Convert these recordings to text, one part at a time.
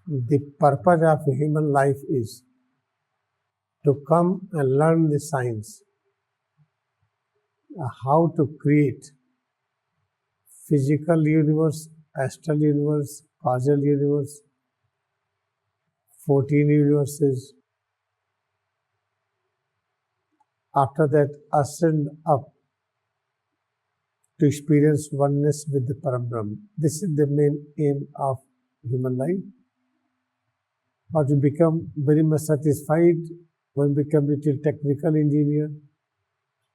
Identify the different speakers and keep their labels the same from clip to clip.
Speaker 1: The purpose of human life is to come and learn the science, how to create physical universe, astral universe, causal universe, 14 universes. After that, ascend up to experience oneness with the Parabrahma. This is the main aim of human life. But we become very much satisfied when we become little technical engineer.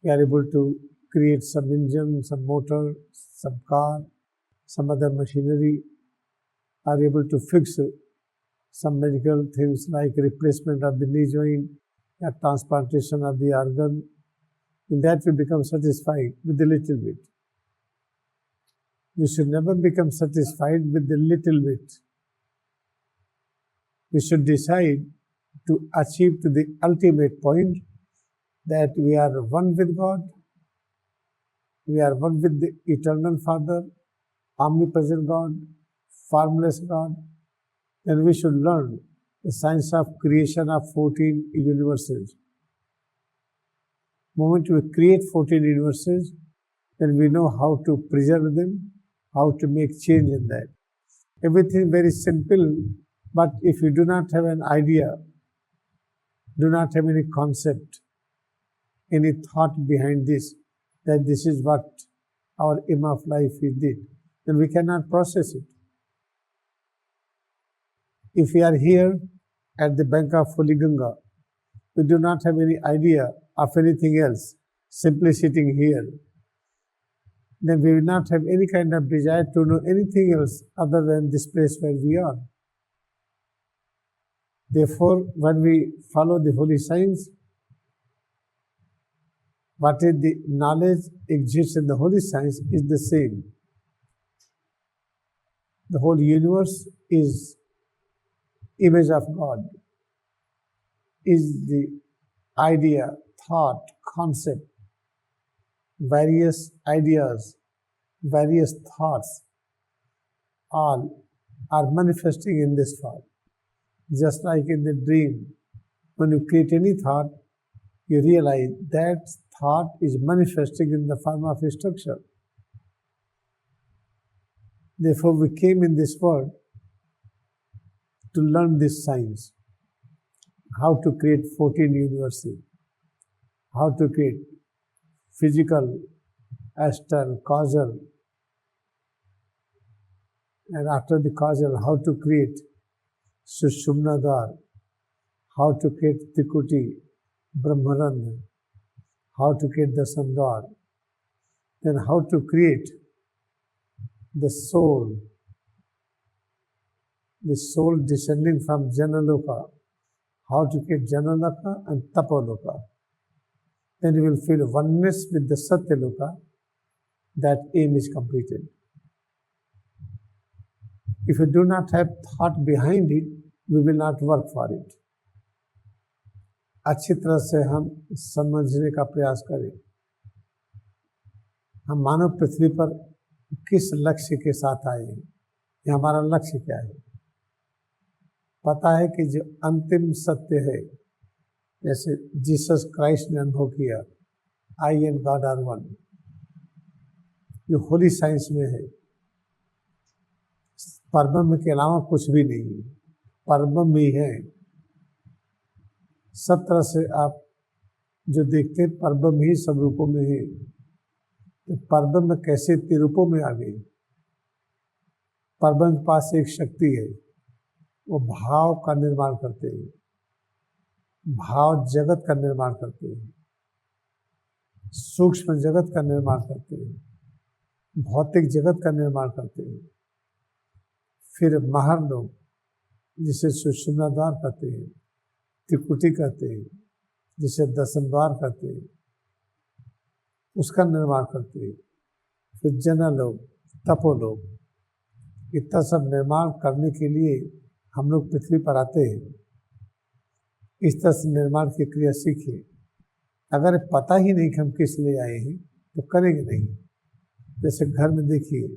Speaker 1: We are able to create some engine, some motor, some car, some other machinery, are able to fix some medical things like replacement of the knee joint, or transplantation of the organ. In that we become satisfied with the little bit. We should never become satisfied with the little bit. We should decide to achieve to the ultimate point that we are one with God, we are one with the eternal Father, omnipresent God, formless God. Then we should learn the science of creation of 14 universes. The moment we create 14 universes, then we know how to preserve them, how to make change in that. Everything very simple, but if you do not have an idea, do not have any concept, any thought behind this, that this is what our aim of life is, then we cannot process it. If we are here at the bank of Holy Ganga, we do not have any idea of anything else, simply sitting here, then we will not have any kind of desire to know anything else other than this place where we are. Therefore, when we follow the holy science, what is the knowledge exists in the holy science is the same. The whole universe is image of God, is the idea, thought, concept, various ideas, various thoughts, all are manifesting in this form. Just like in the dream, when you create any thought, you realize that thought is manifesting in the form of a structure. Therefore, we came in this world to learn this science, how to create 14 universes, how to create physical, astral, causal, and after the causal, how to create Sushumna Dwar, how to create Trikuti, Brahmarandha, how to create the Sandwar, then how to create the soul descending from Janaloka, how to create Janaloka and Tapaloka. Then you will feel oneness with the Satyaloka. That aim is completed. If you do not have thought behind it, we will not work for it. अच्छी तरह से हम समझने का प्रयास करें, हम मानव पृथ्वी पर किस लक्ष्य के साथ आए हैं, ये हमारा लक्ष्य क्या है। पता है कि जो अंतिम सत्य है, जैसे जीसस क्राइस्ट ने अनुभव किया, आई एंड गॉड आर वन, जो होली साइंस में है, परब्रह्म के अलावा कुछ भी नहीं है, परब्रह्म ही है। सब तरह से आप जो देखते हैं परब्रह्म ही सब रूपों में है, तो परब्रह्म कैसे इतने रूपों में आ गई। परब्रह्म के पास एक शक्ति है, वो भाव का निर्माण करते हैं, भाव जगत का निर्माण करते हैं, सूक्ष्म जगत का निर्माण करते हैं, भौतिक जगत का निर्माण करते हैं। फिर महर लोग, जिसे सुषुम्ना द्वार कहते हैं, त्रिकुटी कहते हैं, जिसे दशम द्वार कहते हैं, उसका निर्माण करते हैं। फिर जना लोग, तपो लोग, इतना सब निर्माण करने के लिए हम लोग पृथ्वी पर आते हैं। इस तरह से निर्माण की क्रिया सीखिए। अगर पता ही नहीं कि हम किस लिए आए हैं तो करेंगे नहीं। जैसे घर में देखिए,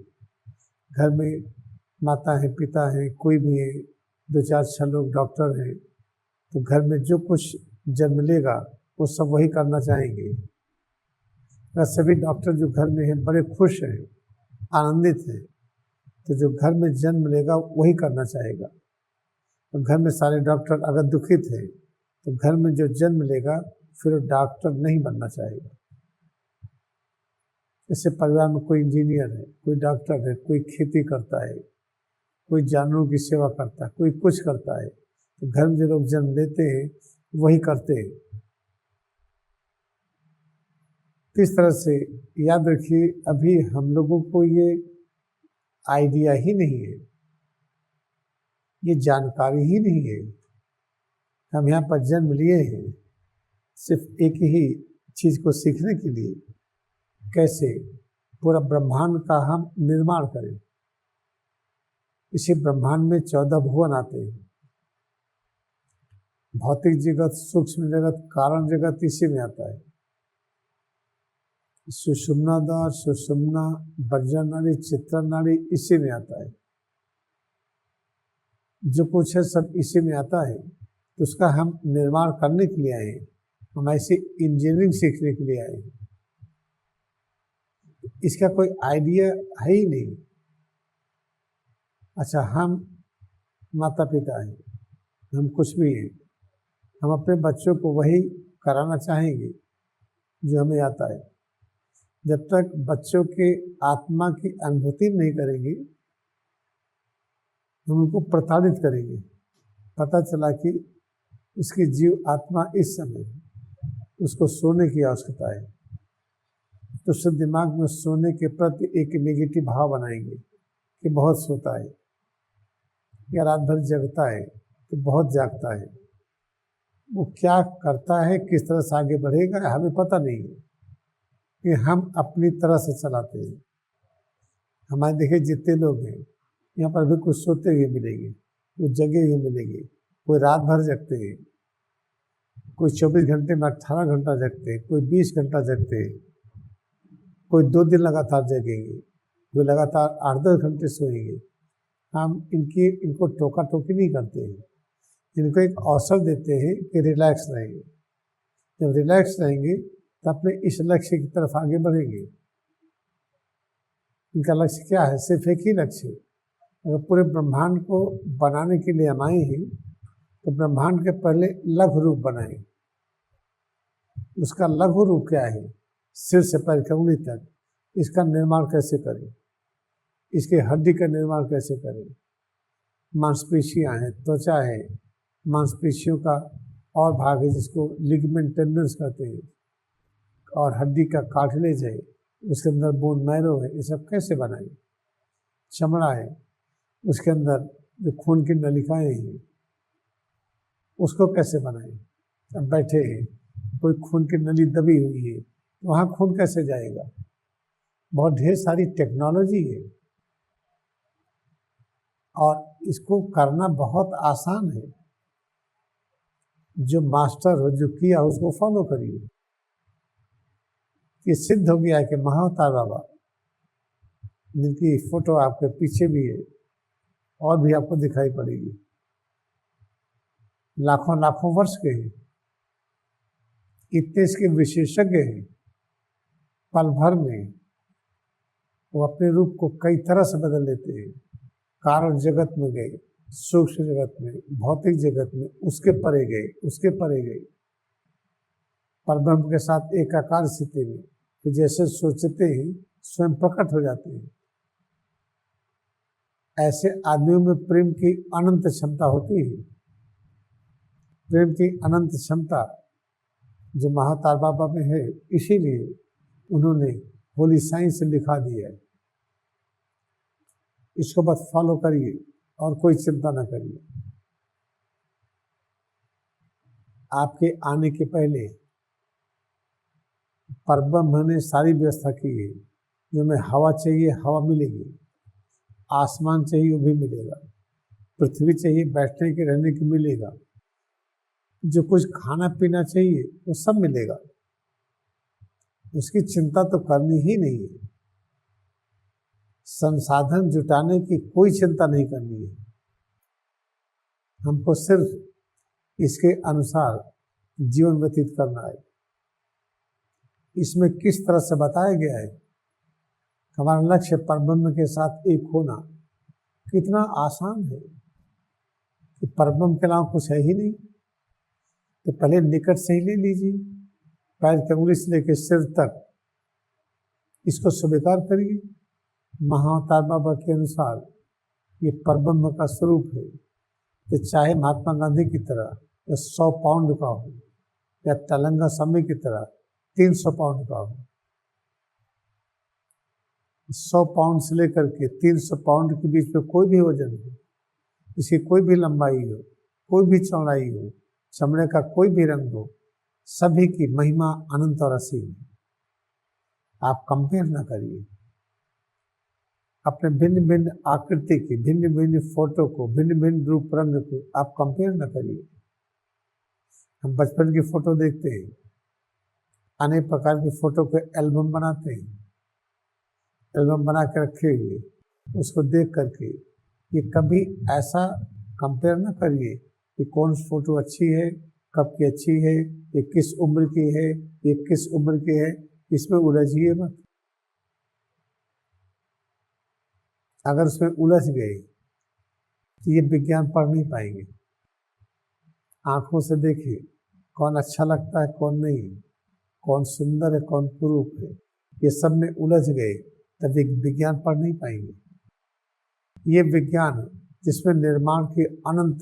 Speaker 1: घर में माता है, पिता है, कोई भी है, दो चार छह लोग डॉक्टर हैं, तो घर में जो कुछ जन्म लेगा वो सब वही करना चाहेंगे। अगर सभी डॉक्टर जो घर में हैं बड़े खुश हैं, आनंदित हैं, तो जो घर में जन्म लेगा वही करना चाहेगा। तो घर में सारे डॉक्टर अगर दुखित हैं, तो घर में जो जन्म लेगा फिर वो डॉक्टर नहीं बनना चाहेगा। जैसे परिवार में कोई इंजीनियर है, कोई डॉक्टर है, कोई खेती करता है, कोई जानवरों की सेवा करता है, कोई कुछ करता है, तो घर में जो लोग जन्म लेते हैं वही करते हैं। किस तरह से, याद रखिए, अभी हम लोगों को ये आइडिया ही नहीं है, ये जानकारी ही नहीं है। हम यहाँ पर जन्म लिए हैं सिर्फ एक ही चीज को सीखने के लिए, कैसे पूरा ब्रह्मांड का हम निर्माण करें। इसी ब्रह्मांड में 14 भुवन आते हैं। भौतिक जगत, सूक्ष्म जगत, कारण जगत इसी में आता है। सुषुम्ना द्वार, सुषुम्ना, बर्जा नाड़ी, चित्रा नाड़ी इसी में आता है। जो कुछ है सब इसी में आता है, तो उसका हम निर्माण करने के लिए आए हैं। हम ऐसी इंजीनियरिंग सीखने के लिए आए हैं। इसका कोई आइडिया है ही नहीं। अच्छा, हम माता पिता हैं, हम कुछ भी हैं, हम अपने बच्चों को वही कराना चाहेंगे जो हमें आता है। जब तक बच्चों के आत्मा की अनुभूति नहीं करेंगे, हम उनको प्रताड़ित करेंगे। पता चला कि उसकी जीव आत्मा इस समय उसको सोने की आवश्यकता है, तो उससे दिमाग में सोने के प्रति एक नेगेटिव भाव बनाएंगे कि बहुत सोता है, या रात भर जगता है तो बहुत जागता है। वो क्या करता है, किस तरह से आगे बढ़ेगा हमें पता नहीं है, कि हम अपनी तरह से चलाते हैं। हमारे देखे जितने लोग हैं यहाँ पर भी कुछ सोते हुए मिलेंगे, कुछ जगे हुए मिलेंगे, कोई रात भर जगते हैं, कोई 24 घंटे में 18 घंटा जगते हैं, कोई 20 घंटा जगते हैं, कोई 2 दिन लगातार जगेंगे, कोई लगातार 8-10 घंटे सोएंगे। हम इनको टोका टोकी नहीं करते हैं, इनको एक अवसर देते हैं कि रिलैक्स रहेंगे। जब रिलैक्स रहेंगे तो अपने इस लक्ष्य की तरफ आगे बढ़ेंगे। इनका लक्ष्य क्या है? सिर्फ एक ही लक्ष्य है। अगर पूरे ब्रह्मांड को बनाने के लिए हम आए हैं, तो ब्रह्मांड के पहले लघु रूप बनाएं। उसका लघु रूप क्या है? सिर से पैर की उंगली तक, इसका निर्माण कैसे करें, इसके हड्डी का निर्माण कैसे करें। मांसपेशियां हैं, त्वचा है, मांसपेशियों का और भाग है जिसको लिगामेंट टेंडन्स कहते हैं, और हड्डी का कार्टिलेज है, उसके अंदर बोन मैरो है, ये सब कैसे बनाएं। चमड़ा है, उसके अंदर जो खून की नलिकाएं हैं उसको कैसे बनाएं। अब बैठे हैं, कोई खून की नली दबी हुई है, वहाँ खून कैसे जाएगा। बहुत ढेर सारी टेक्नोलॉजी है और इसको करना बहुत आसान है। जो मास्टर हो, जो किया उसको फॉलो करिए। ये सिद्ध हो गया है कि महाअवतार बाबा, जिनकी फोटो आपके पीछे भी है और भी आपको दिखाई पड़ेगी, लाखों लाखों वर्ष के हैं, इतने इसके विशेषज्ञ हैं। पल भर में वो अपने रूप को कई तरह से बदल लेते हैं। कारण जगत में गए, सूक्ष्म जगत में, भौतिक जगत में, उसके परे गए, उसके परे गए, परब्रह्म के साथ एकाकार स्थिति में, कि जैसे सोचते ही स्वयं प्रकट हो जाते हैं। ऐसे आदमियों में प्रेम की अनंत क्षमता होती है। प्रेम की अनंत क्षमता जो महाअवतार बाबा में है, इसीलिए उन्होंने होली साइंस लिखा दिया है। इसको बस फॉलो करिए और कोई चिंता न करिए। आपके आने के पहले परब्रह्म ने सारी व्यवस्था की है। जो हमें हवा चाहिए हवा मिलेगी, आसमान चाहिए वो भी मिलेगा, पृथ्वी चाहिए बैठने के रहने की मिलेगा, जो कुछ खाना पीना चाहिए वो सब मिलेगा। उसकी चिंता तो करनी ही नहीं है। संसाधन जुटाने की कोई चिंता नहीं करनी है। हमको सिर्फ इसके अनुसार जीवन व्यतीत करना है। इसमें किस तरह से बताया गया है, हमारा लक्ष्य परब्रह्म के साथ एक होना। कितना आसान है कि परब्रह्म के अलावा कुछ है ही नहीं, तो पहले निकट से ही ले लीजिए, पैर की उंगली से लेकर सिर तक इसको स्वीकार करिए। महाअवतार बाबा के अनुसार ये परब्रह्म का स्वरूप है। तो चाहे महात्मा गांधी की तरह या 100 पाउंड का हो, या तेलंगा स्वामी की तरह 300 पाउंड का हो, 100 पाउंड से लेकर के 300 पाउंड के बीच में कोई भी वजन हो, इसकी कोई भी लंबाई हो, कोई भी चौड़ाई हो, चमड़े का कोई भी रंग हो, सभी की महिमा अनंत और असीम है। आप कंपेयर ना करिए। अपने भिन्न भिन्न आकृति की, भिन्न भिन्न फोटो को, भिन्न भिन्न रूप रंग को आप कंपेयर ना करिए। हम बचपन की फोटो देखते हैं, अनेक प्रकार की फोटो के एल्बम बनाते हैं, एल्बम बना के रखे हुए, उसको देख करके ये कभी ऐसा कंपेयर ना करिए कि कौन सी फोटो अच्छी है, कब की अच्छी है, ये किस उम्र की है, ये किस उम्र की है। इसमें उलझिए मत। अगर उसमें उलझ गए तो ये विज्ञान पढ़ नहीं पाएंगे। आंखों से देखिए कौन अच्छा लगता है, कौन नहीं, कौन सुंदर है, कौन कुरूप है। ये सब में उलझ गए तब विज्ञान पढ़ नहीं पाएंगे। ये विज्ञान जिसमें निर्माण की अनंत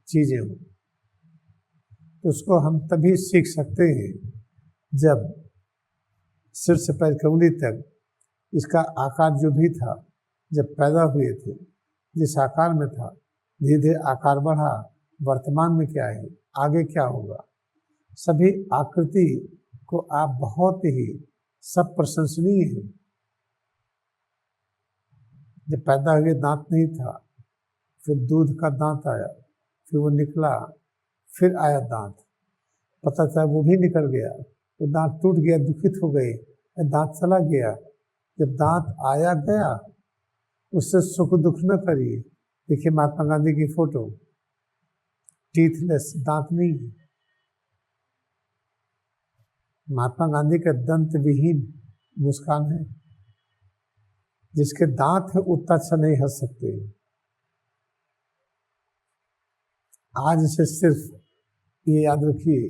Speaker 1: चीजें हों, तो उसको हम तभी सीख सकते हैं जब सिर से पैर की उंगली तक इसका आकार जो भी था, जब पैदा हुए थे जिस आकार में था, धीरे धीरे आकार बढ़ा, वर्तमान में क्या है, आगे क्या होगा, सभी आकृति को आप बहुत ही सब प्रशंसनीय है। जब पैदा हुए दांत नहीं था, फिर दूध का दांत आया, फिर वो निकला, फिर आया दांत, पता चला वो भी निकल गया, तो दांत टूट गया, दुखित हो गए, दांत चला गया। जब दांत आया गया, उससे सुख दुख न करिए। देखिए महात्मा गांधी की फोटो, टीथलेस, दांत नहीं है। महात्मा गांधी का दंत विहीन मुस्कान है। जिसके दांत है उतना अच्छा नहीं हंस सकते। आज से सिर्फ ये याद रखिए,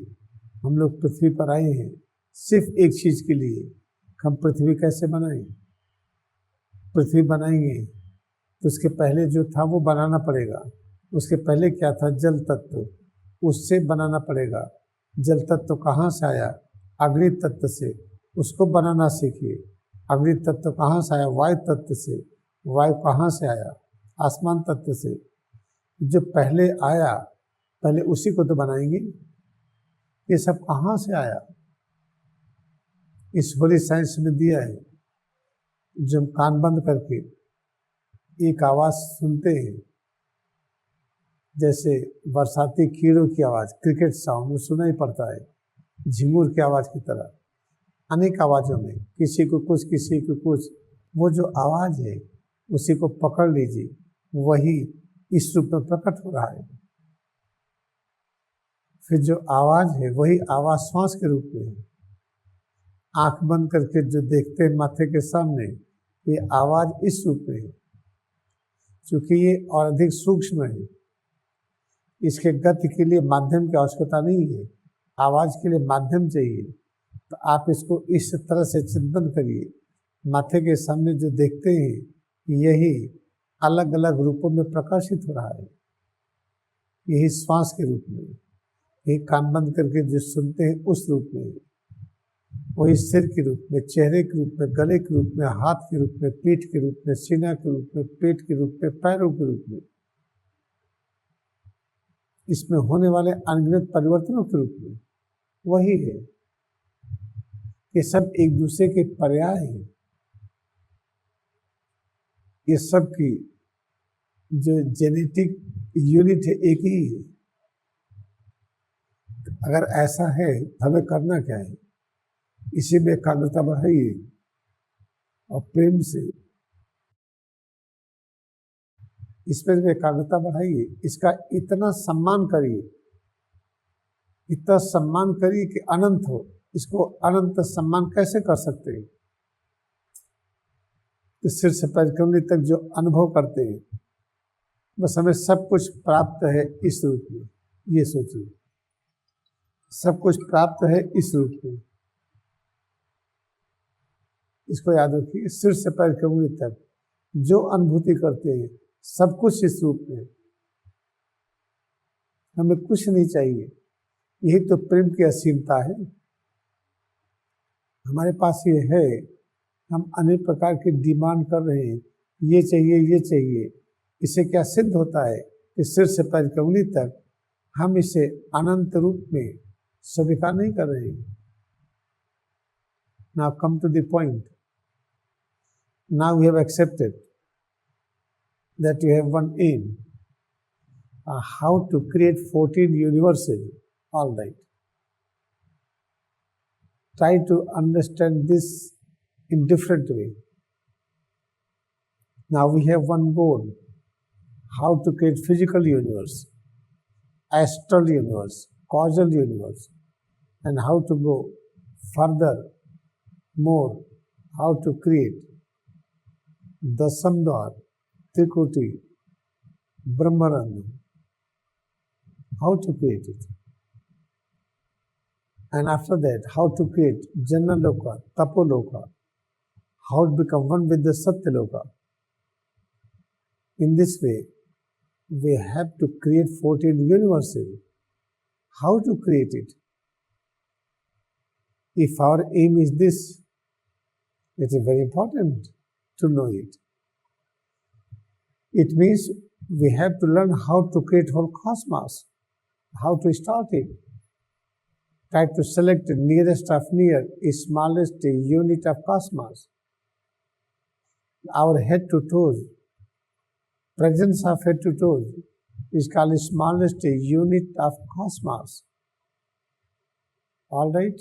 Speaker 1: हम लोग पृथ्वी पर आए हैं सिर्फ एक चीज के लिए। हम पृथ्वी कैसे बनाएं? पृथ्वी बनाएंगे तो उसके पहले जो था वो बनाना पड़ेगा। उसके पहले क्या था? जल तत्व, उससे बनाना पड़ेगा। जल तत्व कहाँ से आया? अग्नि तत्व से, उसको बनाना सीखिए। अग्नि तत्व कहाँ से आया? वायु तत्व से। वायु कहाँ से आया? आसमान तत्व से। जो पहले आया, पहले उसी को तो बनाएंगे। ये सब कहाँ से आया? ईश्वरीय साइंस में दिया है। जब कान बंद करके एक आवाज सुनते हैं, जैसे बरसाती कीड़ों की आवाज, क्रिकेट साउंड में सुनाई पड़ता है, झिंगुर की आवाज की तरह, अनेक आवाजों में किसी को कुछ, किसी को कुछ, वो जो आवाज है उसी को पकड़ लीजिए, वही इस रूप में प्रकट हो रहा है। फिर जो आवाज है वही आवाज श्वास के रूप में है। आंख बंद करके जो देखते हैं माथे के सामने, ये आवाज इस रूप में है। क्योंकि ये और अधिक सूक्ष्म है, इसके गति के लिए माध्यम की आवश्यकता नहीं है, आवाज के लिए माध्यम चाहिए। तो आप इसको इस तरह से चिंतन करिए, माथे के सामने जो देखते हैं यही अलग अलग रूपों में प्रकाशित हो रहा है। यही श्वास के रूप में, यही कान बंद करके जो सुनते हैं उस रूप में, वही सिर के रूप में, चेहरे के रूप में, गले के रूप में, हाथ के रूप में, पीठ के रूप में, सीना के रूप में, पेट के रूप में, पैरों के रूप में, इसमें होने वाले अनगिनत परिवर्तनों के रूप में वही है। ये सब एक दूसरे के पर्याय हैं। ये सब की जो जेनेटिक यूनिट है एक ही है। अगर ऐसा है तो हमें करना क्या है? इसी में एकाग्रता बढ़ाइए और प्रेम से इसमें एकाग्रता बढ़ाइए, इसका इतना सम्मान करिए, इतना सम्मान करिए कि अनंत हो। इसको अनंत सम्मान कैसे कर सकते हैं? तो सिर से पैर की उंगली तक जो अनुभव करते हैं, बस हमें सब कुछ प्राप्त है इस रूप में। ये सोचिए, सब कुछ प्राप्त है इस रूप में। इसको याद रखिए, सिर से पैर की उंगली तक जो अनुभूति करते हैं, सब कुछ इस रूप में। हमें कुछ नहीं चाहिए। यही तो प्रेम की असीमता है। हमारे पास ये है, हम अनेक प्रकार की डिमांड कर रहे हैं, ये चाहिए, ये चाहिए। इससे क्या सिद्ध होता है कि सिर से पैर की उंगली तक हम इसे अनंत रूप में स्वीकार नहीं कर रहे हैं। Now come to the point. Now we have accepted that you have one aim, how to create 14 universes. All right. Try to understand this in different way. Now we have one goal, how to create physical universe, astral universe, causal universe, and how to go further, more, how to create Dasamdvar, Trikuti, Brahmarandha, how to create it. And after that, how to create Jnanaloka, Tapoloka, how to become one with the Satyaloka. In this way, we have to create 14 universes. How to create it? If our aim is this, it is very important to know it. It means we have to learn how to create whole cosmos, how to start it. Try to select the nearest of near, smallest unit of cosmos. Our head to toes, presence of head to toes is called the smallest unit of cosmos. All right?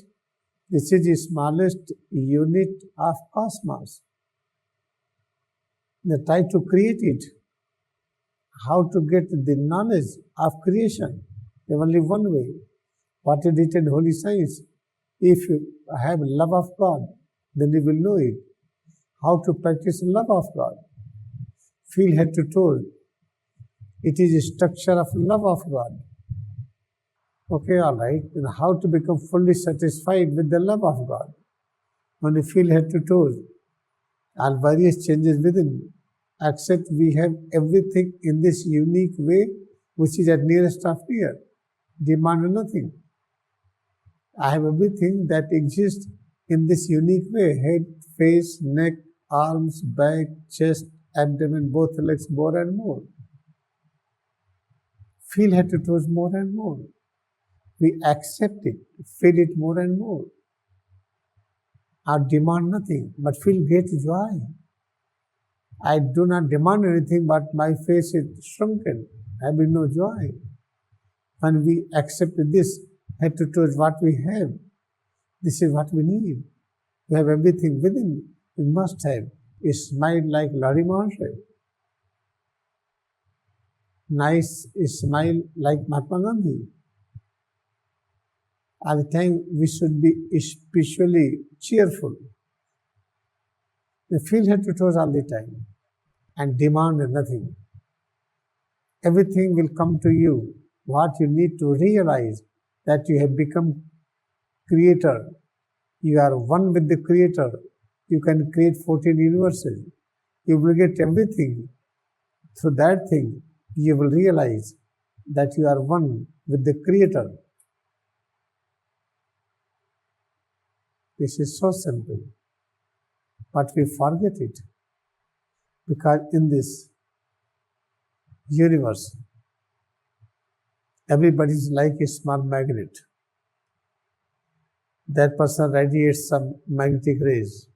Speaker 1: This is the smallest unit of cosmos. Now try to create it. How to get the knowledge of creation? There is only one way. What is written in Holy Science? If you have love of God, then you will know it. How to practice love of God? Feel head to toe. It is a structure of love of God. Okay, all right. And how to become fully satisfied with the love of God? When you feel head to toe, and various changes within, except we have everything in this unique way, which is at nearest of near. Demand nothing. I have everything that exists in this unique way: head, face, neck, arms, back, chest, abdomen, both legs, more and more. Feel head to toes more and more. We accept it, feel it more and more. I demand nothing, but feel great joy. I do not demand anything, but my face is shrunken, having no joy. When we accept this, head to toes what we have, this is what we need. We have everything within. We must have a smile like Larry Marshall, nice smile like Mahatma Gandhi. All the time we should be spiritually cheerful. We feel head to toes all the time and demand nothing. Everything will come to you. What you need to realize that you have become creator. You are one with the creator. You can create 14 universes. You will get everything. Through that thing, you will realize that you are one with the creator. This is so simple, but we forget it because in this universe, everybody is like a small magnet. That person radiates some magnetic rays.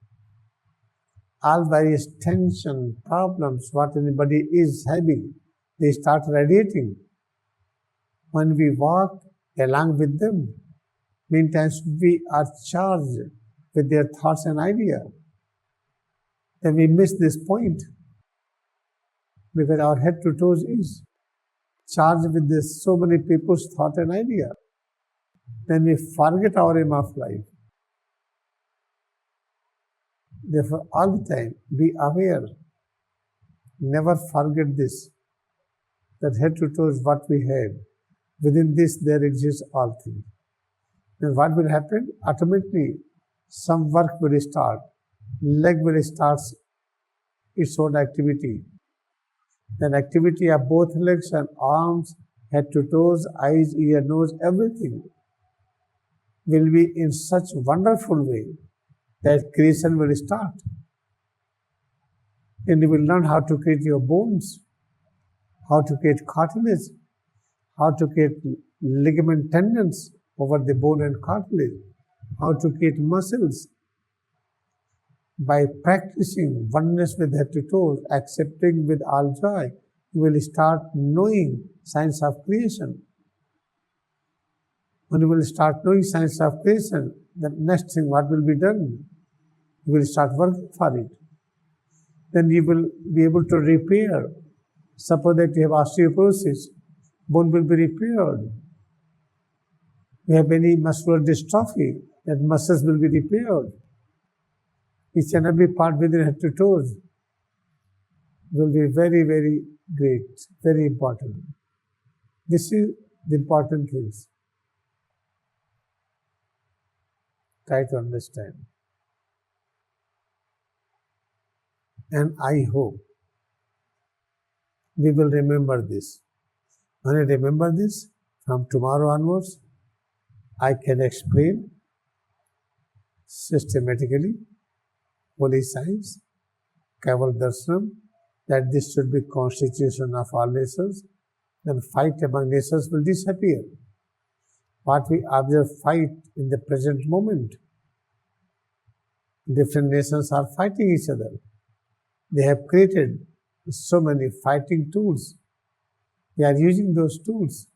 Speaker 1: All various tension, problems, what anybody is having, they start radiating. When we walk along with them, many times we are charged with their thoughts and ideas. Then we miss this point. because our head to toes is charged with this so many people's thought and idea. Then we forget our aim of life. Therefore, all the time, be aware. Never forget this, that head to toe is what we have. Within this, there exists all things. Then what will happen? Automatically, some work will start. Leg will start its own activity. Then activity of both legs and arms, head to toes, eyes, ear, nose, everything will be in such wonderful way that creation will start. And you will learn how to create your bones, how to create cartilage, how to create ligament tendons over the bone and cartilage, how to create muscles. By practicing oneness with head to toes, accepting with all joy, you will start knowing science of creation. When you will start knowing science of creation, the next thing what will be done? You will start working for it. Then you will be able to repair. Suppose that you have osteoporosis, bone will be repaired. You have any muscular dystrophy, that muscles will be repaired. Each and every part within head to toes will be very, very great, very important. This is the important things. Try to understand. And I hope we will remember this. When I remember this, from tomorrow onwards, I can explain systematically holy science, Kaivalya Darshanam, that this should be constitution of all nations, then fight among nations will disappear. What we observe fight in the present moment. Different nations are fighting each other. They have created so many fighting tools. They are using those tools.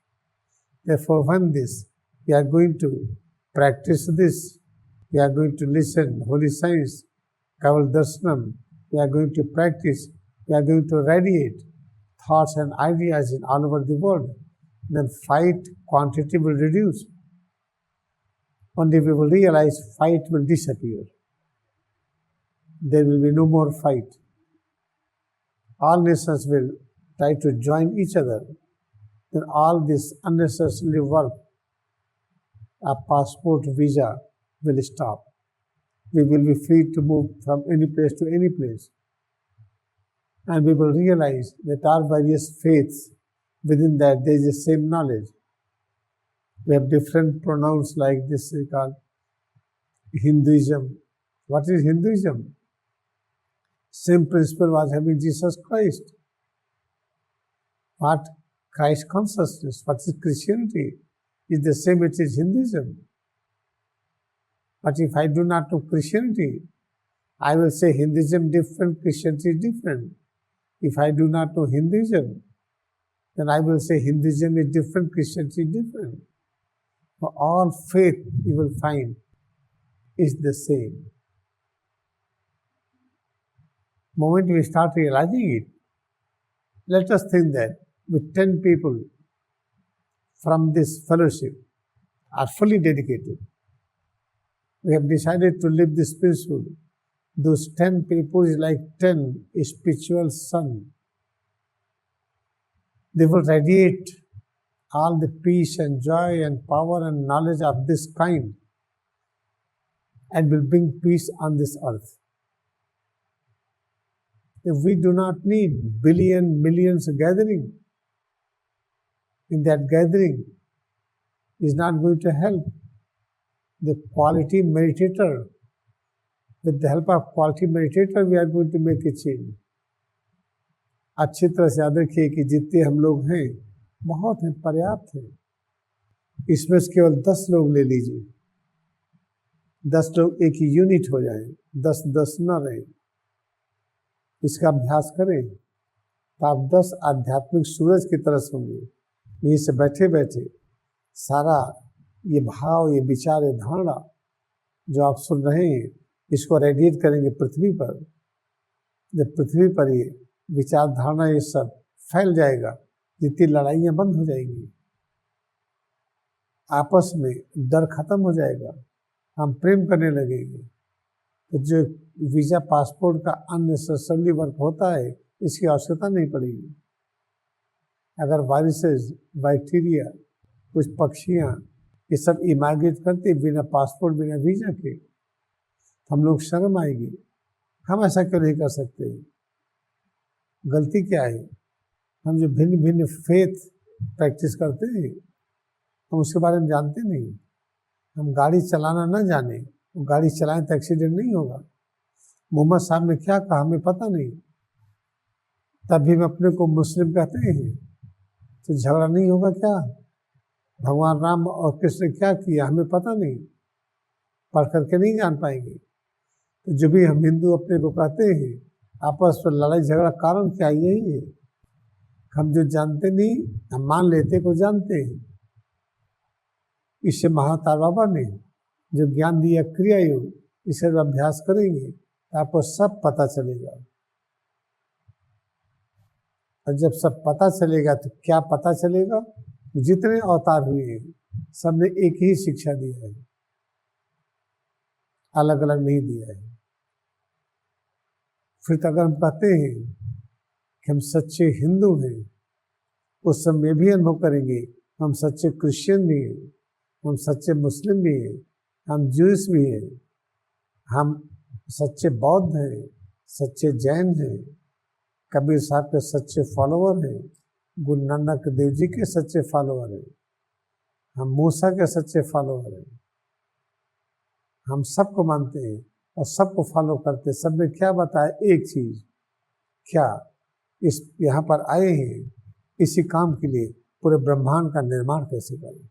Speaker 1: Therefore, when this, we are going to practice this, we are going to listen holy science, Kaivalya Darshanam, we are going to practice, we are going to radiate thoughts and ideas in all over the world, then fight quantity will reduce. Only we will realize fight will disappear. There will be no more fight. All nations will try to join each other. Then all this unnecessary work, a passport visa will stop. We will be free to move from any place to any place. And we will realize that our various faiths, within that there is the same knowledge. We have different pronouns like this called Hinduism. What is Hinduism? Same principle was having Jesus Christ. What? Christ consciousness. What is Christianity? Is the same, it is Hinduism. But if I do not know Christianity, I will say Hinduism different, Christianity different. If I do not know Hinduism, then I will say Hinduism is different, Christianity different. For all faith you will find is the same. Moment we start realizing it, let us think that with 10 people from this fellowship are fully dedicated. We have decided to live this principle. Those 10 people is like 10 spiritual sun. They will radiate all the peace and joy and power and knowledge of this kind and will bring peace on this earth. If we do not need millions gathering, in that gathering is not going to help. The quality meditator, with the help of quality meditator, we are going to make a change. अच्छी तरह से याद रखिए कि जितने हम लोग हैं, बहुत हैं, पर्याप्त हैं। इसमें से केवल 10 लोग ले लीजिए। 10 लोग एक ही यूनिट हो जाएं, 10 न रहें। इसका अभ्यास करें तो आप 10 आध्यात्मिक सूरज की तरह होंगे। यहीं से बैठे बैठे सारा ये भाव, ये विचार, ये धारणा जो आप सुन रहे हैं, इसको रेडिएट करेंगे पृथ्वी पर। जब पृथ्वी पर ये विचारधारणा ये सब फैल जाएगा, जितनी लड़ाइयाँ बंद हो जाएंगी, आपस में डर खत्म हो जाएगा, हम प्रेम करने लगेंगे। तो जो वीज़ा पासपोर्ट का अननेसेसरी वर्क होता है, इसकी आवश्यकता नहीं पड़ेगी। अगर वायरसेस, बैक्टीरिया, कुछ पक्षियाँ ये सब इमाइग्रेट करते बिना पासपोर्ट, बिना वीज़ा के, हम लोग शर्म आएगी, हम ऐसा क्यों नहीं कर सकते? गलती क्या है? हम जो भिन्न भिन्न फेथ प्रैक्टिस करते हैं, हम उसके बारे में जानते नहीं। हम गाड़ी चलाना न जाने, वो गाड़ी चलाएं तो एक्सीडेंट नहीं होगा। मोहम्मद साहब ने क्या कहा हमें पता नहीं, तब भी हम अपने को मुस्लिम कहते हैं, तो झगड़ा नहीं होगा क्या? भगवान राम और कृष्ण ने क्या किया हमें पता नहीं, पढ़ करके नहीं जान पाएंगे। तो जो भी हम हिंदू अपने को कहते हैं, आपस में लड़ाई झगड़ा कारण क्या यही है? हम जो जानते नहीं, हम मान लेते को जानते हैं। इससे महातार बाबा ने जो ज्ञान दिया क्रिया योग, इसे जब अभ्यास करेंगे तो आपको सब पता चलेगा। और जब सब पता चलेगा तो क्या पता चलेगा? जितने अवतार हुए हैं सबने एक ही शिक्षा दिया है, अलग अलग नहीं दिया है। फिर तो अगर हम कहते हैं कि हम सच्चे हिंदू हैं, उस समय भी अनुभव करेंगे हम सच्चे क्रिश्चियन भी हैं, हम सच्चे मुस्लिम भी हैं, हम ज्यूस भी हैं, हम सच्चे बौद्ध हैं, सच्चे जैन हैं, कबीर साहब के सच्चे फॉलोअर हैं, गुरु नानक देव जी के सच्चे फॉलोअर हैं, हम मूसा के सच्चे फॉलोअर हैं। हम सबको मानते हैं और सबको फॉलो करते हैं। सब ने क्या बताया? एक चीज, क्या इस यहाँ पर आए हैं इसी काम के लिए, पूरे ब्रह्मांड का निर्माण कैसे करें,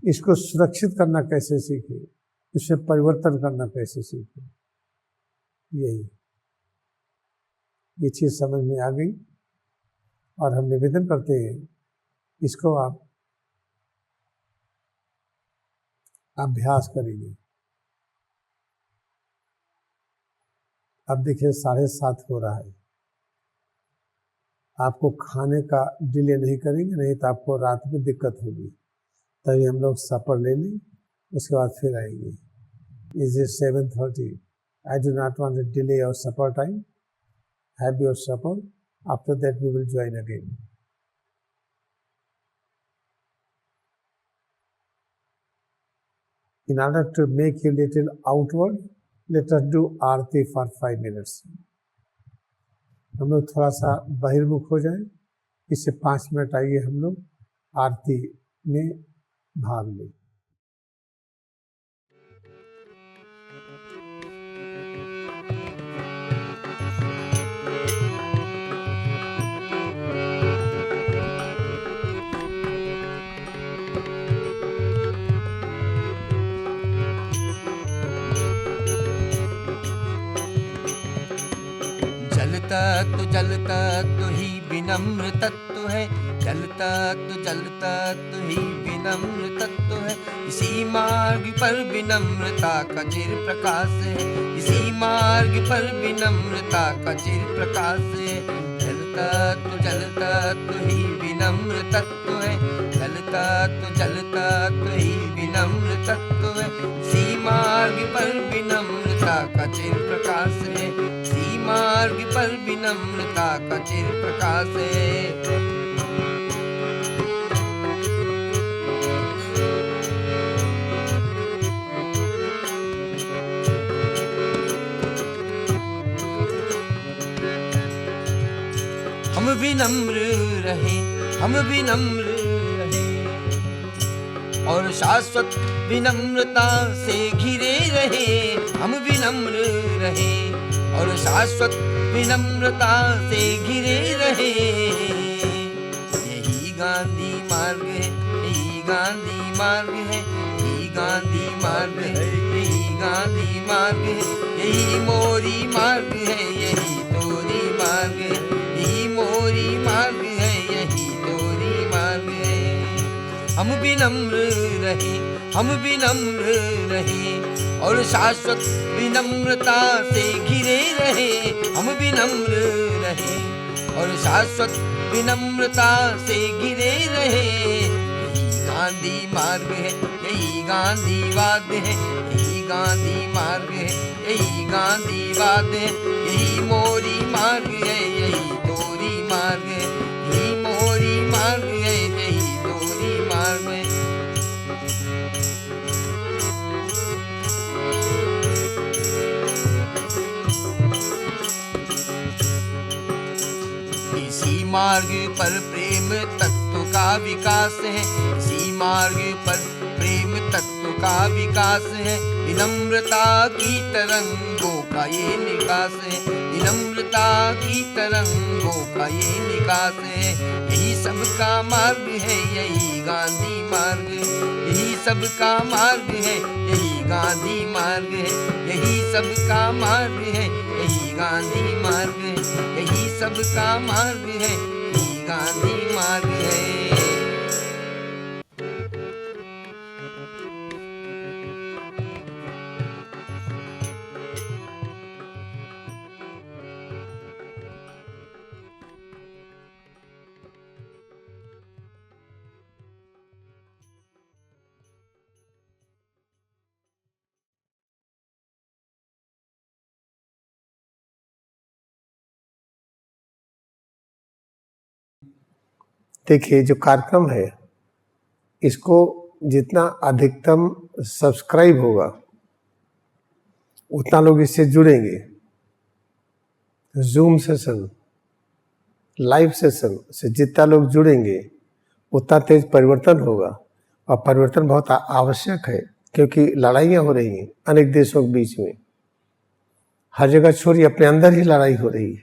Speaker 1: इसको सुरक्षित करना कैसे सीखें, इसमें परिवर्तन करना कैसे सीखें। यही ये चीज समझ में आ गई और हम निवेदन करते हैं इसको आप अभ्यास करेंगे। अब देखिए 7:30 हो रहा है, आपको खाने का डिले नहीं करेंगे, नहीं तो आपको रात में दिक्कत होगी। तभी हम लोग सपर ले लें, उसके बाद फिर आएंगे। Is it 7:30? I do not want to delay your supper time. Have your supper, after that we will join again. In order to make you little outward, let us do Aarti for 5 minutes. हम लोग थोड़ा सा बहिर्मुख हो जाएं, इससे 5 minute आइए हम लोग आरती में भाग लें।
Speaker 2: जल तत्व ही विनम्र तत्व है, जल तत्व ही विनम्र तत्व है। इसी मार्ग पर विनम्रता का चिर प्रकाश है, इसी मार्ग पर विनम्रता का चिर प्रकाश है। जल तत्व ही विनम्र तत्व है, जल तत्व ही विनम्र तत्व है। इसी मार्ग पर विनम्रता का चिर प्रकाश है, इसी मार्ग पर विनम्रता का चिर प्रकाश है। हम विनम्र रहे, हम विनम्र रहे और शाश्वत विनम्रता से घिरे रहे। हम विनम्र रहे और शाश्वत विनम्रता से घिरे रहे। यही गांधी मार्ग है, यही गांधी मार्ग है, यही गांधी मार्ग है, यही गांधी मार्ग है। यही मोरी मार्ग है, यही तोरी मार्ग है, यही मोरी मार्ग है, यही तोरी मार्ग है। हम विनम्र रहे, हम विनम्र रहे और शाश्वत विनम्रता से घिरे रहे, हम विनम्र रहे और शाश्वत विनम्रता से घिरे रहे। यही गांधी मार्ग है, यही गांधीवाद है, यही गांधी मार्ग है, यही गांधीवाद है, यही मोरी मार्ग है, यही दोहरी मार्ग है, यही मोरी मार्ग है, यही दोहरी मार्ग है। इसी मार्ग पर प्रेम तत्व का विकास है, इसी मार्ग पर प्रेम तत्व का विकास है। विनम्रता की तरंगों का ये निकास है, विनम्रता की तरंगों का ये निकास है। यही सबका मार्ग है, यही गांधी मार्ग, यही सबका मार्ग है, यही गांधी मार्ग है, यही सबका मार्ग है, यही गांधी मार्ग है, यही सबका मार्ग है, यही गांधी मार्ग है।
Speaker 1: देखिए, जो कार्यक्रम है इसको जितना अधिकतम सब्सक्राइब होगा उतना लोग इससे जुड़ेंगे। जूम सेशन, लाइव सेशन से जितना लोग जुड़ेंगे उतना तेज परिवर्तन होगा, और परिवर्तन बहुत आवश्यक है, क्योंकि लड़ाइयाँ हो रही हैं अनेक देशों के बीच में। हर जगह छोड़िए, अपने अंदर ही लड़ाई हो रही है,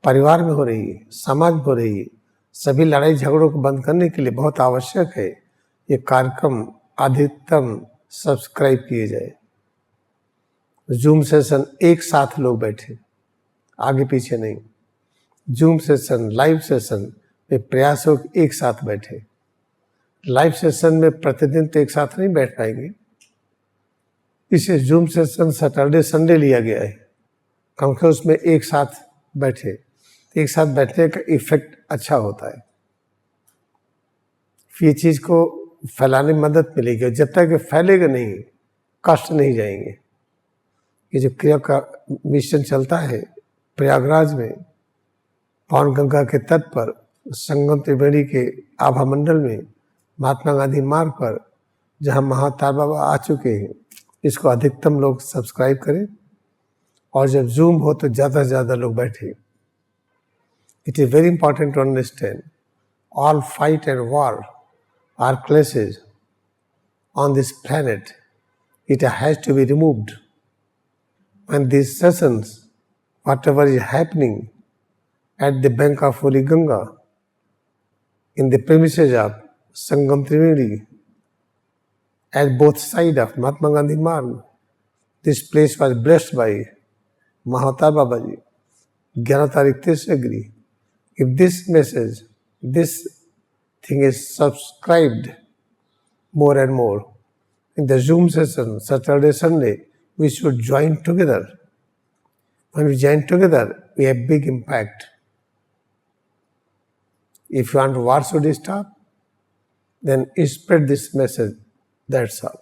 Speaker 1: परिवार में हो रही है, समाज में हो रही है। सभी लड़ाई झगड़ों को बंद करने के लिए बहुत आवश्यक है ये कार्यक्रम अधिकतम सब्सक्राइब किए जाए। जूम सेशन एक साथ लोग बैठे, आगे पीछे नहीं। जूम सेशन, लाइव सेशन में प्रयास हो एक साथ बैठे। लाइव सेशन में प्रतिदिन तो एक साथ नहीं बैठ पाएंगे, इसे जूम सेशन सैटरडे संडे लिया गया है, क्योंकि उसमें एक साथ बैठे। एक साथ बैठने का इफेक्ट अच्छा होता है, ये चीज़ को फैलाने में मदद मिलेगी। जब तक ये फैलेगा नहीं, कष्ट नहीं जाएंगे। ये जो क्रिया का मिशन चलता है प्रयागराज में, पावन गंगा के तट पर, संगम त्रिवेणी के आभा मंडल में, महात्मा गांधी मार्ग पर, जहां महातार बाबा आ चुके हैं, इसको अधिकतम लोग सब्सक्राइब करें। और जब जूम हो तो ज़्यादा से ज़्यादा लोग बैठे। It is very important to understand all fight and war are clashes on this planet. It has to be removed. And these sessions, whatever is happening at the bank of Holy Ganga, in the premises of Sangam Trivedi, at both sides of Mahatma Gandhi Marg, this place was blessed by Mahatar Babaji, 11 तारीख 3 If this message, this thing is subscribed more and more in the Zoom session, Saturday, Sunday, we should join together. When we join together, we have big impact. If you want war should stop, then spread this message. That's all.